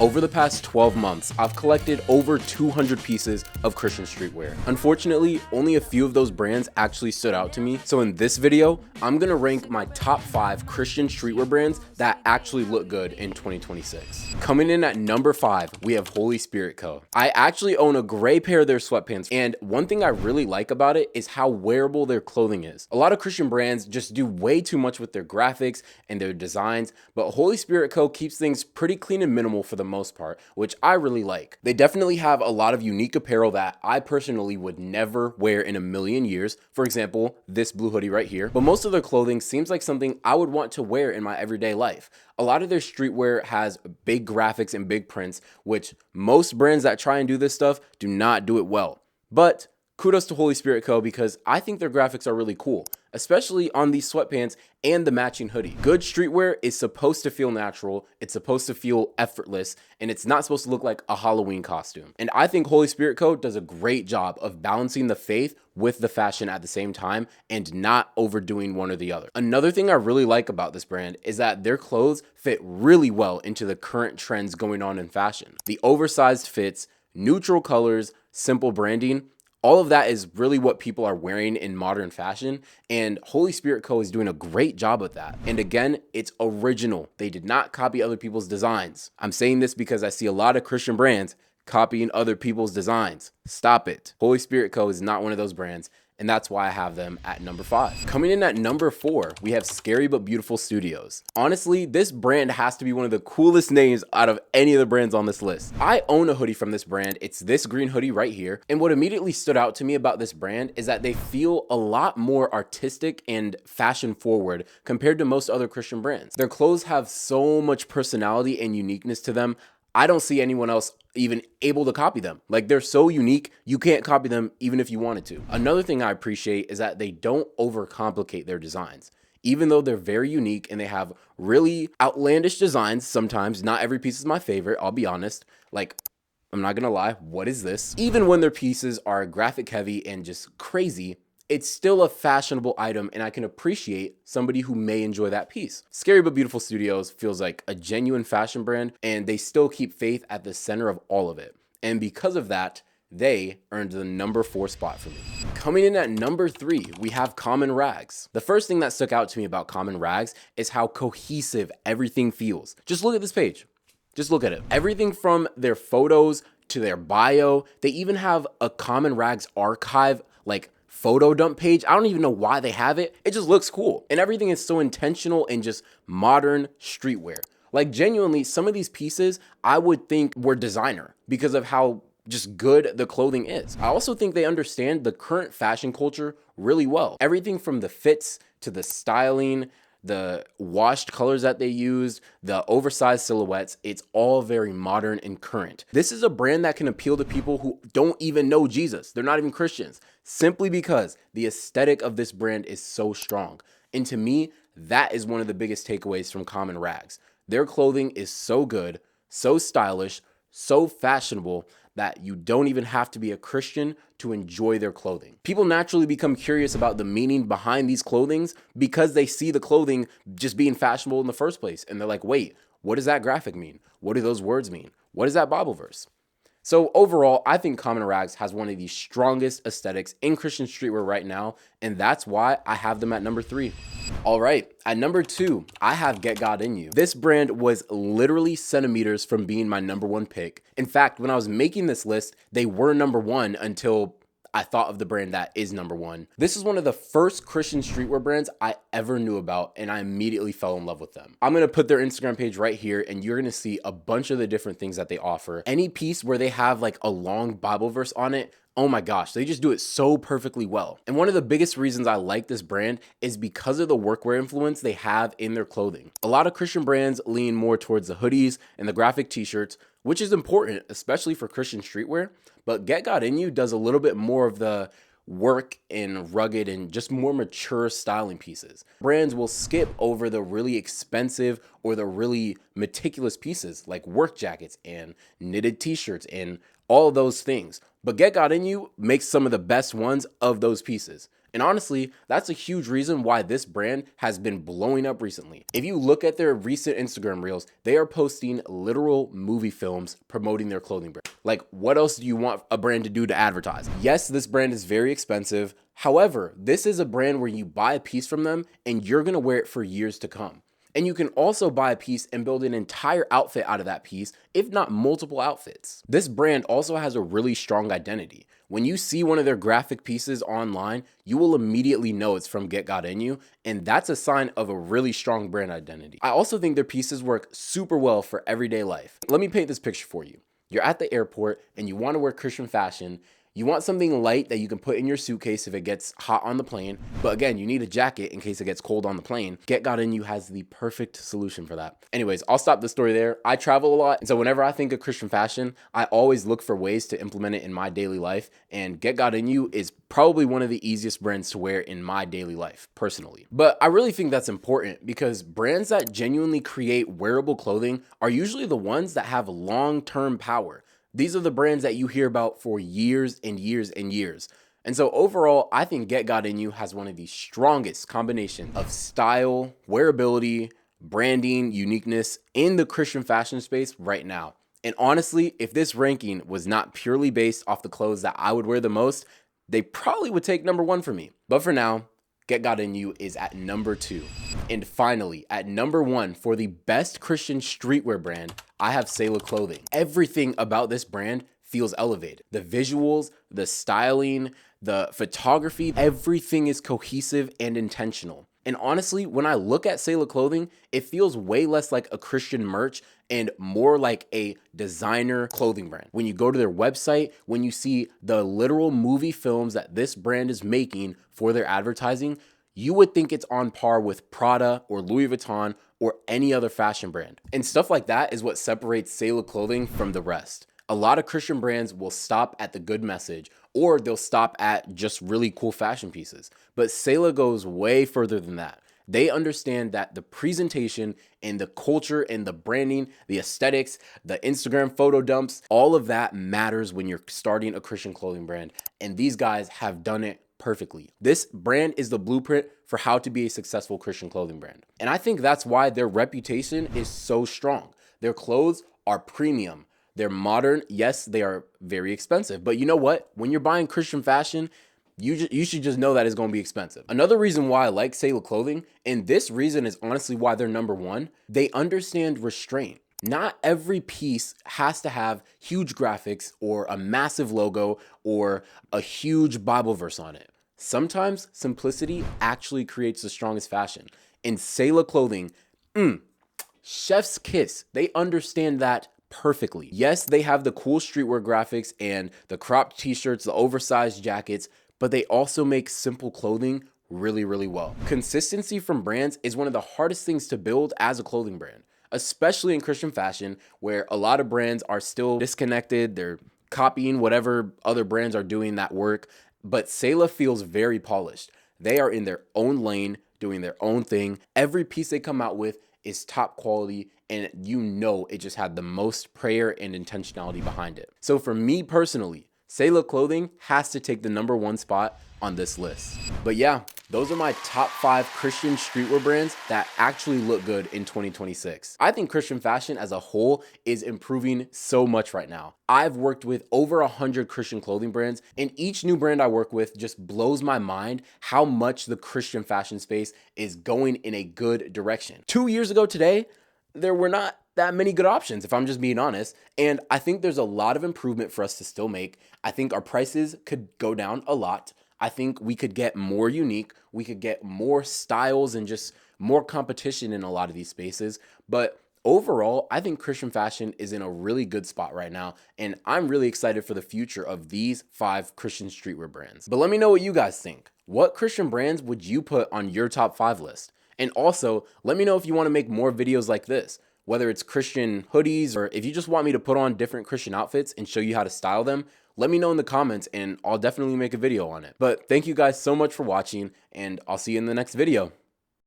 Over the past 12 months, I've collected over 200 pieces of Christian streetwear. Unfortunately, only a few of those brands actually stood out to me, so in this video, I'm gonna rank my top 5 Christian streetwear brands that actually look good in 2026. Coming in at number 5, we have Holy Spirit Co. I actually own a gray pair of their sweatpants, and one thing I really like about it is how wearable their clothing is. A lot of Christian brands just do way too much with their graphics and their designs, but Holy Spirit Co. keeps things pretty clean and minimal for the most part, which I really like. They definitely have a lot of unique apparel that I personally would never wear in a million years. For example, this blue hoodie right here. But most of their clothing seems like something I would want to wear in my everyday life. A lot of their streetwear has big graphics and big prints, which most brands that try and do this stuff do not do it well. But kudos to Holy Spirit Co. because I think their graphics are really cool, especially on these sweatpants and the matching hoodie. Good streetwear is supposed to feel natural, it's supposed to feel effortless, and it's not supposed to look like a Halloween costume. And I think Holy Spirit Co. does a great job of balancing the faith with the fashion at the same time and not overdoing one or the other. Another thing I really like about this brand is that their clothes fit really well into the current trends going on in fashion. The oversized fits, neutral colors, simple branding, all of that is really what people are wearing in modern fashion, and Holy Spirit Co. is doing a great job of that. And again, it's original. They did not copy other people's designs. I'm saying this because I see a lot of Christian brands copying other people's designs. Stop it. Holy Spirit Co. is not one of those brands, and that's why I have them at number 5. Coming in at number 4, we have Scary But Beautiful Studios. Honestly, this brand has to be one of the coolest names out of any of the brands on this list. I own a hoodie from this brand. It's this green hoodie right here. And what immediately stood out to me about this brand is that they feel a lot more artistic and fashion forward compared to most other Christian brands. Their clothes have so much personality and uniqueness to them. I don't see anyone else even able to copy them. Like, they're so unique, you can't copy them even if you wanted to. Another thing I appreciate is that they don't overcomplicate their designs. Even though they're very unique and they have really outlandish designs sometimes, not every piece is my favorite, I'll be honest. Like, I'm not gonna lie, what is this? Even when their pieces are graphic heavy and just crazy, it's still a fashionable item, and I can appreciate somebody who may enjoy that piece. Scary But Beautiful Studios feels like a genuine fashion brand, and they still keep faith at the center of all of it. And because of that, they earned the number 4 spot for me. Coming in at number 3, we have Commonrags. The first thing that stuck out to me about Commonrags is how cohesive everything feels. Just look at this page. Just look at it. Everything from their photos to their bio, they even have a Commonrags archive, like, photo dump page. I don't even know why they have it. It just looks cool. And everything is so intentional and just modern streetwear. Like, genuinely, some of these pieces I would think were designer because of how just good the clothing is. I also think they understand the current fashion culture really well. Everything from the fits to the styling, the washed colors that they used, the oversized silhouettes, it's all very modern and current. This is a brand that can appeal to people who don't even know Jesus. They're not even Christians, simply because the aesthetic of this brand is so strong. And to me, that is one of the biggest takeaways from Commonrags. Their clothing is so good, so stylish, so fashionable that you don't even have to be a Christian to enjoy their clothing. People naturally become curious about the meaning behind these clothings because they see the clothing just being fashionable in the first place. And they're like, wait, what does that graphic mean? What do those words mean? What is that Bible verse? So overall, I think Commonrags has one of the strongest aesthetics in Christian streetwear right now, and that's why I have them at number 3. All right, at number 2, I have Get God In You. This brand was literally centimeters from being my number 1 pick. In fact, when I was making this list, they were number 1 until I thought of the brand that is number 1. This is one of the first Christian streetwear brands I ever knew about, and I immediately fell in love with them. I'm gonna put their Instagram page right here, and you're gonna see a bunch of the different things that they offer. Any piece where they have like a long Bible verse on it, oh my gosh, they just do it so perfectly well. And one of the biggest reasons I like this brand is because of the workwear influence they have in their clothing. A lot of Christian brands lean more towards the hoodies and the graphic t-shirts, which is important, especially for Christian streetwear. But Get God In You does a little bit more of the work and rugged and just more mature styling pieces. Brands will skip over the really expensive or the really meticulous pieces like work jackets and knitted t-shirts and all of those things. But Get God In You makes some of the best ones of those pieces. And honestly, that's a huge reason why this brand has been blowing up recently. If you look at their recent Instagram reels, they are posting literal movie films promoting their clothing brand. Like, what else do you want a brand to do to advertise? Yes, this brand is very expensive. However, this is a brand where you buy a piece from them and you're gonna wear it for years to come. And you can also buy a piece and build an entire outfit out of that piece, if not multiple outfits. This brand also has a really strong identity. When you see one of their graphic pieces online, you will immediately know it's from Get Got In You, and that's a sign of a really strong brand identity. I also think their pieces work super well for everyday life. Let me paint this picture for you. You're at the airport and you want to wear Christian fashion. You want something light that you can put in your suitcase if it gets hot on the plane. But again, you need a jacket in case it gets cold on the plane. Get Got In You has the perfect solution for that. Anyways, I'll stop the story there. I travel a lot, and so whenever I think of Christian fashion, I always look for ways to implement it in my daily life. And Get Got In You is probably one of the easiest brands to wear in my daily life, personally. But I really think that's important because brands that genuinely create wearable clothing are usually the ones that have long-term power. These are the brands that you hear about for years and years and years. And so overall, I think Get Got In You has one of the strongest combinations of style, wearability, branding, uniqueness in the Christian fashion space right now. And honestly, if this ranking was not purely based off the clothes that I would wear the most, they probably would take number one for me. But for now, Get Got In You is at number 2. And finally, at number 1 for the best Christian streetwear brand, I have Selah Clothing. Everything about this brand feels elevated. The visuals, the styling, the photography, everything is cohesive and intentional. And honestly, when I look at Selah Clothing, it feels way less like a Christian merch and more like a designer clothing brand. When you go to their website, when you see the literal movie films that this brand is making for their advertising, you would think it's on par with Prada or Louis Vuitton or any other fashion brand. And stuff like that is what separates Selah Clothing from the rest. A lot of Christian brands will stop at the good message, or they'll stop at just really cool fashion pieces. But Selah goes way further than that. They understand that the presentation and the culture and the branding, the aesthetics, the Instagram photo dumps, all of that matters when you're starting a Christian clothing brand. And these guys have done it perfectly. This brand is the blueprint for how to be a successful Christian clothing brand. And I think that's why their reputation is so strong. Their clothes are premium. They're modern. Yes, they are very expensive. But you know what? When you're buying Christian fashion, you should just know that it's going to be expensive. Another reason why I like Selah Clothing, and this reason is honestly why they're number 1, they understand restraint. Not every piece has to have huge graphics or a massive logo or a huge Bible verse on it. Sometimes simplicity actually creates the strongest fashion. In Selah Clothing, chef's kiss. They understand that perfectly. Yes, they have the cool streetwear graphics and the cropped t-shirts, the oversized jackets, but they also make simple clothing really, really well. Consistency from brands is one of the hardest things to build as a clothing brand, especially in Christian fashion, where a lot of brands are still disconnected. They're copying whatever other brands are doing that work, but Selah feels very polished. They are in their own lane, doing their own thing. Every piece they come out with is top quality, and you know it just had the most prayer and intentionality behind it. So for me personally, Selah Clothing has to take the number 1 spot on this list. But yeah, those are my top 5 Christian streetwear brands that actually look good in 2026. I think Christian fashion as a whole is improving so much right now. I've worked with over 100 Christian clothing brands, and each new brand I work with just blows my mind how much the Christian fashion space is going in a good direction. 2 years ago today, there were not that many good options, if I'm just being honest. And I think there's a lot of improvement for us to still make. I think our prices could go down a lot. I think we could get more unique. We could get more styles and just more competition in a lot of these spaces. But overall, I think Christian fashion is in a really good spot right now. And I'm really excited for the future of these 5 Christian streetwear brands. But let me know what you guys think. What Christian brands would you put on your top 5 list? And also, let me know if you want to make more videos like this, whether it's Christian hoodies or if you just want me to put on different Christian outfits and show you how to style them. Let me know in the comments and I'll definitely make a video on it. But thank you guys so much for watching, and I'll see you in the next video.